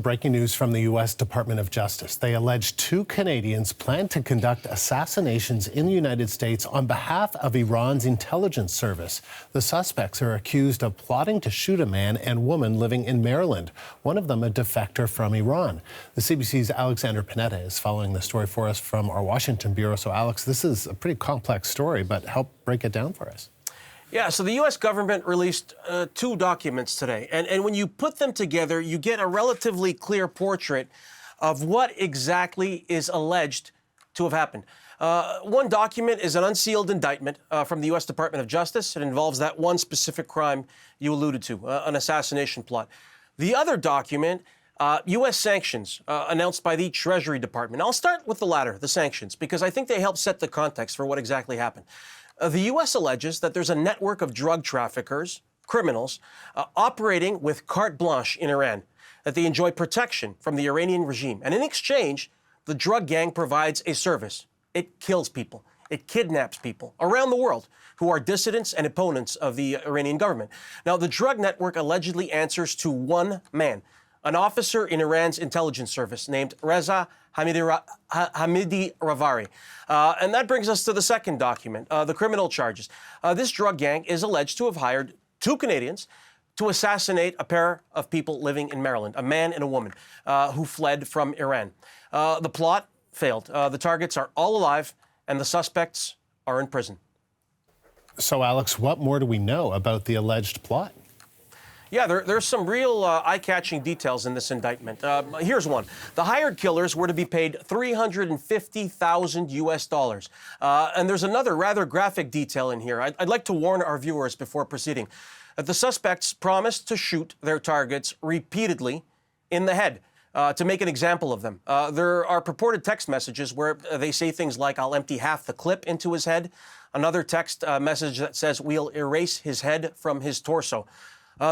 Breaking news from the U.S. Department of Justice. They allege 2 Canadians plan to conduct assassinations in the United States on behalf of Iran's intelligence service. The suspects are accused of plotting to shoot a man and woman living in Maryland, one of them a defector from Iran. The CBC's Alexander Panetta is following the story for us from our Washington bureau. So, Alex, this is a pretty complex story, but help break it down for us. Yeah, so the U.S. government released 2 documents today, and when you put them together, you get a relatively clear portrait of what exactly is alleged to have happened. One document is an unsealed indictment from the U.S. Department of Justice. It involves that one specific crime you alluded to, an assassination plot. The other document, U.S. sanctions announced by the Treasury Department. I'll start with the latter, the sanctions, because I think they help set the context for what exactly happened. The U.S. alleges that there's a network of drug traffickers, criminals, operating with carte blanche in Iran, that they enjoy protection from the Iranian regime. And in exchange, the drug gang provides a service. It kills people. It kidnaps people around the world who are dissidents and opponents of the Iranian government. Now, the drug network allegedly answers to one man, an officer in Iran's intelligence service named Reza Hamidi Ravari. And that brings us to the second document, the criminal charges. This drug gang is alleged to have hired 2 Canadians to assassinate a pair of people living in Maryland, a man and a woman who fled from Iran. The plot failed. The targets are all alive, and the suspects are in prison. So, Alex, what more do we know about the alleged plot? Yeah, there's some real eye-catching details in this indictment. Here's one. The hired killers were to be paid $350,000 US. And there's another rather graphic detail in here. I'd like to warn our viewers before proceeding that the suspects promised to shoot their targets repeatedly in the head to make an example of them. There are purported text messages where they say things like, "I'll empty half the clip into his head." Another text message that says, "We'll erase his head from his torso."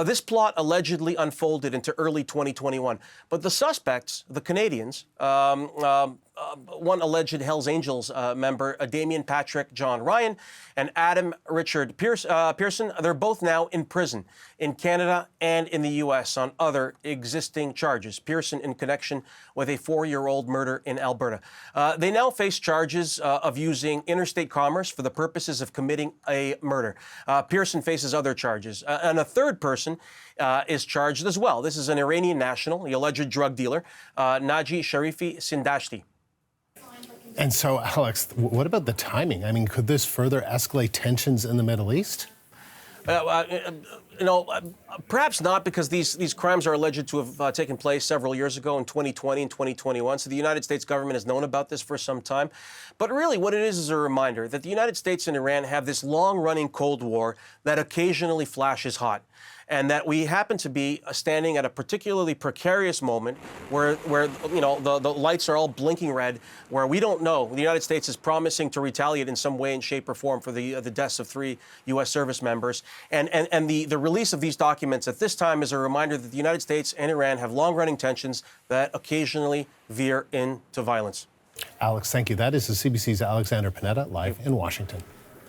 This plot allegedly unfolded into early 2021. But the suspects, the Canadians, one alleged Hells Angels member, Damien Patrick John Ryan, and Adam Richard Pearson, they're both now in prison in Canada and in the U.S. on other existing charges. Pearson in connection with a 4-year-old murder in Alberta. They now face charges of using interstate commerce for the purposes of committing a murder. Pearson faces other charges. And a third person is charged as well. This is an Iranian national, the alleged drug dealer, Naji Sharifi Sindashti. And so, Alex, what about the timing? I mean, could this further escalate tensions in the Middle East? Perhaps not, because these crimes are alleged to have taken place several years ago in 2020 and 2021. So the United States government has known about this for some time. But really what it is a reminder that the United States and Iran have this long-running Cold War that occasionally flashes hot. And that we happen to be standing at a particularly precarious moment where the lights are all blinking red, where we don't know. The United States is promising to retaliate in some way, in shape, or form for the deaths of 3 U.S. service members. And the release of these documents at this time is a reminder that the United States and Iran have long-running tensions that occasionally veer into violence. Alex, thank you. That is the CBC's Alexander Panetta, live in Washington.